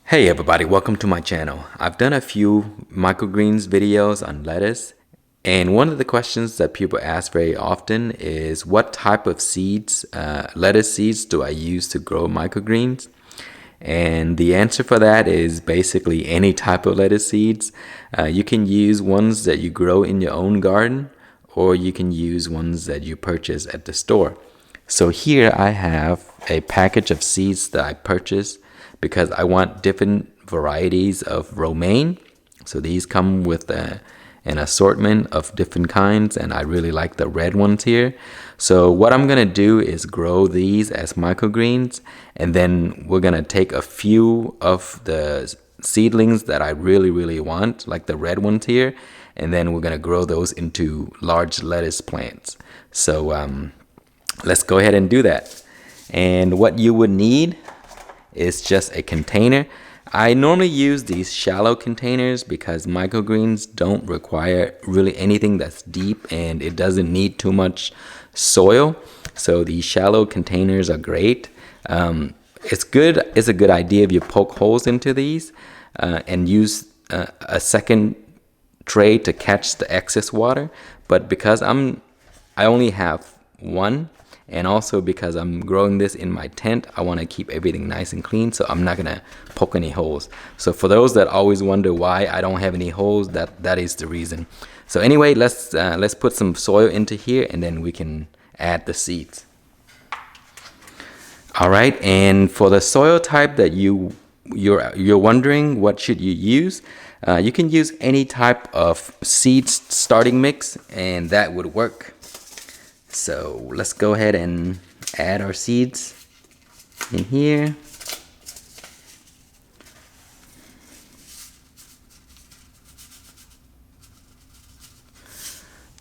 Hey everybody, welcome to my channel. I've done a few microgreens videos on lettuce, and one of the questions that people ask very often is what type of seeds, lettuce seeds, do I use to grow microgreens? And the answer for that is basically any type of lettuce seeds. You can use ones that you grow in your own garden, or you can use ones that you purchase at the store. So here I have a package of seeds that I purchased because I want different varieties of romaine. So these come with an assortment of different kinds, and I really like the red ones here. So what I'm gonna do is grow these as microgreens, and then we're gonna take a few of the seedlings that I really want, like the red ones here, and then we're gonna grow those into large lettuce plants. So let's go ahead and do that. And what you would need is just a container. I normally use these shallow containers because microgreens don't require really anything that's deep, and it doesn't need too much soil. So these shallow containers are great. It's a good idea if you poke holes into these and use a second tray to catch the excess water. But because I only have one, and also because I'm growing this in my tent, I want to keep everything nice and clean, so I'm not gonna poke any holes. So for those that always wonder why I don't have any holes, that is the reason. So anyway, let's put some soil into here, and then we can add the seeds. All right, and for the soil type that you're wondering what should you use, you can use any type of seed starting mix, and that would work. So let's go ahead and add our seeds in here.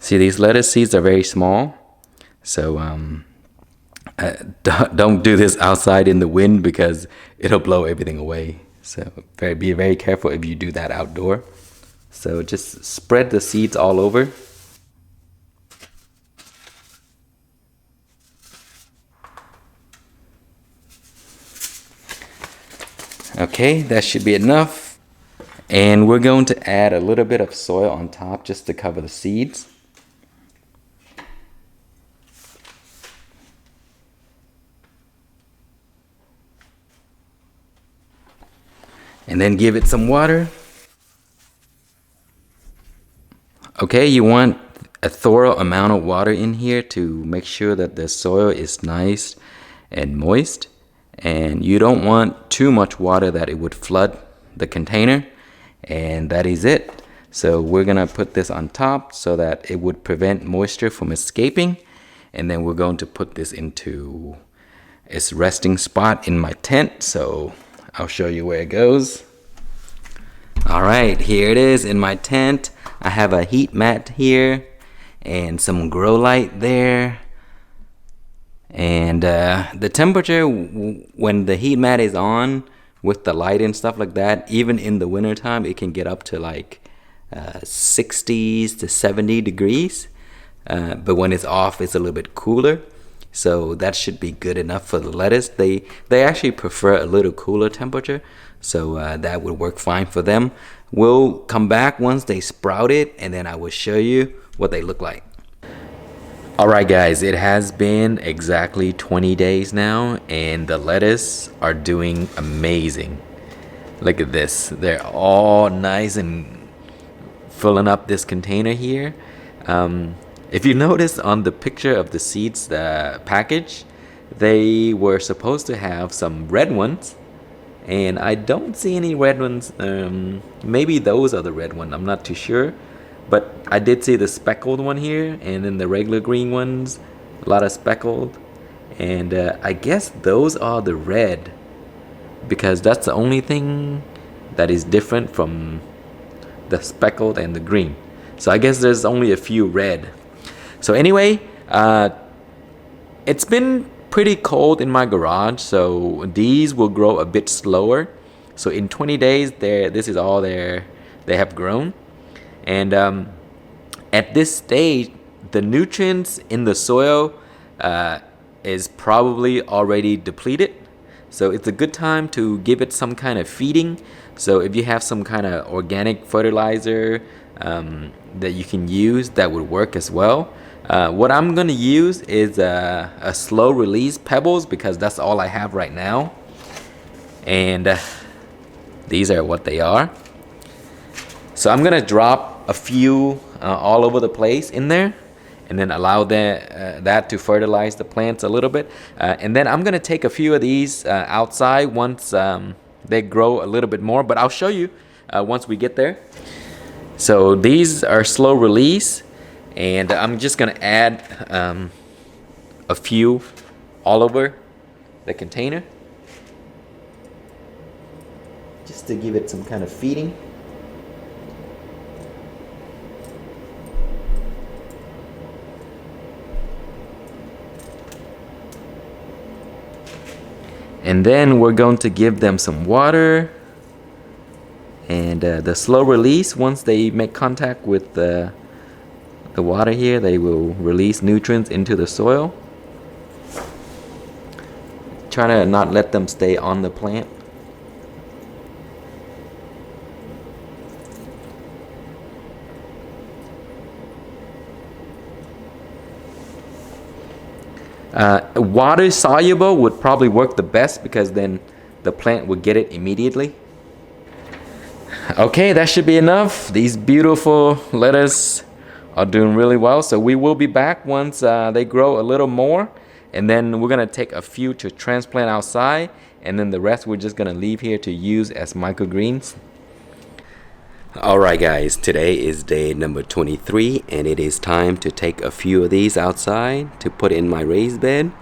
See, these lettuce seeds are very small, so don't do this outside in the wind because it'll blow everything away. So be very careful if you do that outdoor. So just spread the seeds all over. Okay, that should be enough. And we're going to add a little bit of soil on top just to cover the seeds. And then give it some water. Okay, you want a thorough amount of water in here to make sure that the soil is nice and moist. And you don't want too much water that it would flood the container, and that is it. So we're gonna put this on top so that it would prevent moisture from escaping, and then we're going to put this into its resting spot in my tent. So I'll show you where it goes. All right, here it is in my tent. I have a heat mat here and some grow light there. And the temperature when the heat mat is on with the light and stuff like that, even in the winter time, it can get up to like 60s to 70 degrees. But when it's off, it's a little bit cooler. So that should be good enough for the lettuce. They actually prefer a little cooler temperature, so that would work fine for them. We'll come back once they sprout it, and then I will show you what they look like. Alright guys, it has been exactly 20 days now, and the lettuce are doing amazing. Look at this. They're all nice and filling up this container here. If you notice on the picture of the seeds package, they were supposed to have some red ones, and I don't see any red ones. Maybe those are the red ones, I'm not too sure. But I did see the speckled one here, and then the regular green ones, a lot of speckled. And I guess those are the red, because that's the only thing that is different from the speckled and the green. So I guess there's only a few red. So anyway, it's been pretty cold in my garage, so these will grow a bit slower. So in 20 days, this is all they have grown. And at this stage, the nutrients in the soil is probably already depleted. So it's a good time to give it some kind of feeding. So if you have some kind of organic fertilizer that you can use, that would work as well. What I'm gonna use is a slow release pebbles because that's all I have right now. And these are what they are. So I'm gonna drop a few all over the place in there, and then allow that to fertilize the plants a little bit. And then I'm gonna take a few of these outside once they grow a little bit more, but I'll show you once we get there. So these are slow release, and I'm just gonna add a few all over the container just to give it some kind of feeding. And then we're going to give them some water, and the slow release, once they make contact with the water here, they will release nutrients into the soil. Try to not let them stay on the plant. Water soluble would probably work the best because then the plant would get it immediately. Okay, that should be enough. These beautiful lettuce are doing really well. So we will be back once they grow a little more. And then we're gonna take a few to transplant outside. And then the rest we're just gonna leave here to use as microgreens. Alright guys, today is day number 23 and it is time to take a few of these outside to put in my raised bed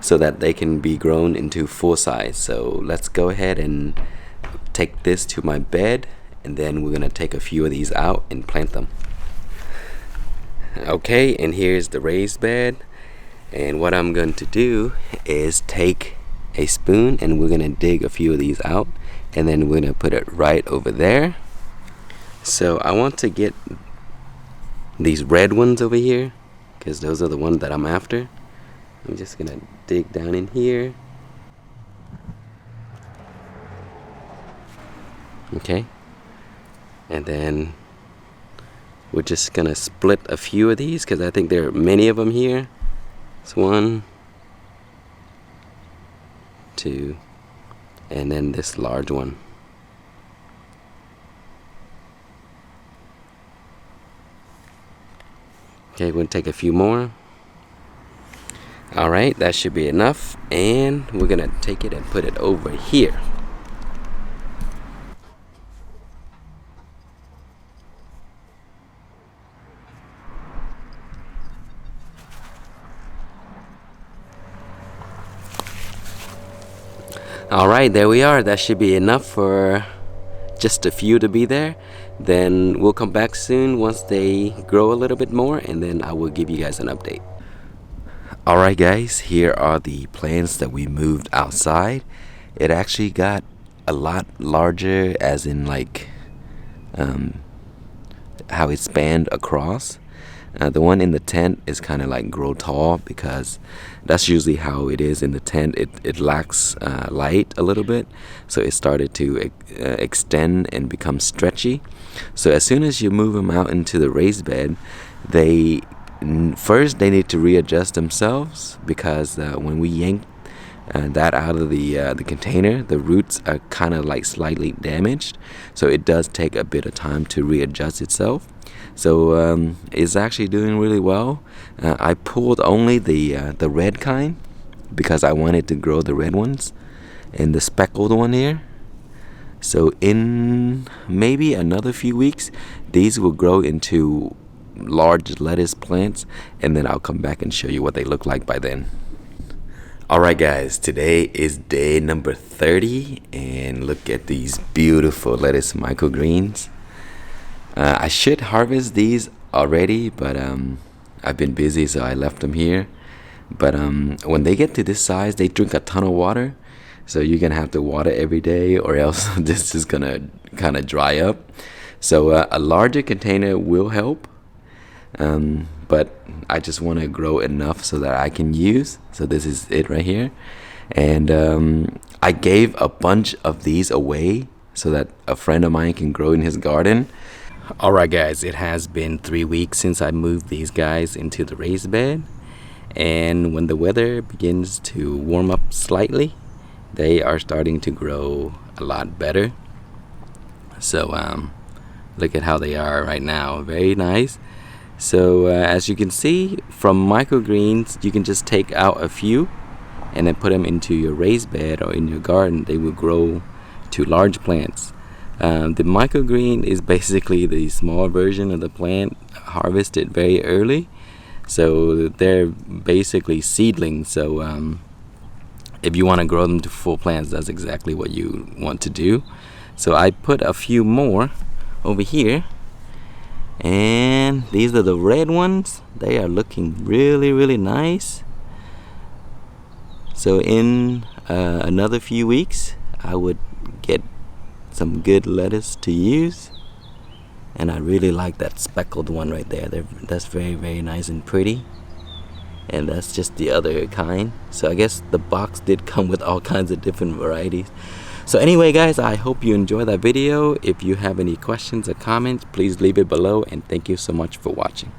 so that they can be grown into full size. So let's go ahead and take this to my bed, and then we're gonna take a few of these out and plant them. Okay, and here's the raised bed, and what I'm going to do is take a spoon and we're gonna dig a few of these out, and then we're gonna put it right over there. So I want to get these red ones over here because those are the ones that I'm after. I'm just gonna dig down in here. Okay, and then we're just gonna split a few of these because I think there are many of them here. It's 1, 2, and then this large one. Okay, we're gonna take a few more. Alright, that should be enough, and we're gonna take it and put it over here. Alright, there we are. That should be enough for just a few to be there. Then we'll come back soon once they grow a little bit more, and then I will give you guys an update. Alright guys, here are the plants that we moved outside. It actually got a lot larger, as in like how it spanned across. The one in the tent is kind of like grow tall because that's usually how it is in the tent. It lacks light a little bit, so it started to extend and become stretchy. So as soon as you move them out into the raised bed, first they need to readjust themselves because when we yank that out of the container, the roots are kind of like slightly damaged, so it does take a bit of time to readjust itself. So it's actually doing really well. I pulled only the red kind because I wanted to grow the red ones and the speckled one here. So in maybe another few weeks, these will grow into large lettuce plants, and then I'll come back and show you what they look like by then. Alright guys, today is day number 30, and look at these beautiful lettuce microgreens. I should harvest these already, but I've been busy, so I left them here. But when they get to this size, they drink a ton of water, so you're gonna have to water every day, or else this is gonna kind of dry up. So a larger container will help, but I just want to grow enough so that I can use. So this is it right here. And I gave a bunch of these away so that a friend of mine can grow in his garden. Alright guys, it has been 3 weeks since I moved these guys into the raised bed, and when the weather begins to warm up slightly, they are starting to grow a lot better. So look at how they are right now, very nice. So as you can see, from microgreens you can just take out a few and then put them into your raised bed or in your garden. They will grow to large plants. The microgreen is basically the small version of the plant harvested very early. So they're basically seedlings. So if you want to grow them to full plants, that's exactly what you want to do. So I put a few more over here. And these are the red ones. They are looking really, really nice. So in another few weeks, I would get some good lettuce to use, and I really like that speckled one right there. That's very, very nice and pretty, and that's just the other kind. So I guess the box did come with all kinds of different varieties. So anyway guys, I hope you enjoyed that video. If you have any questions or comments, please leave it below, and thank you so much for watching.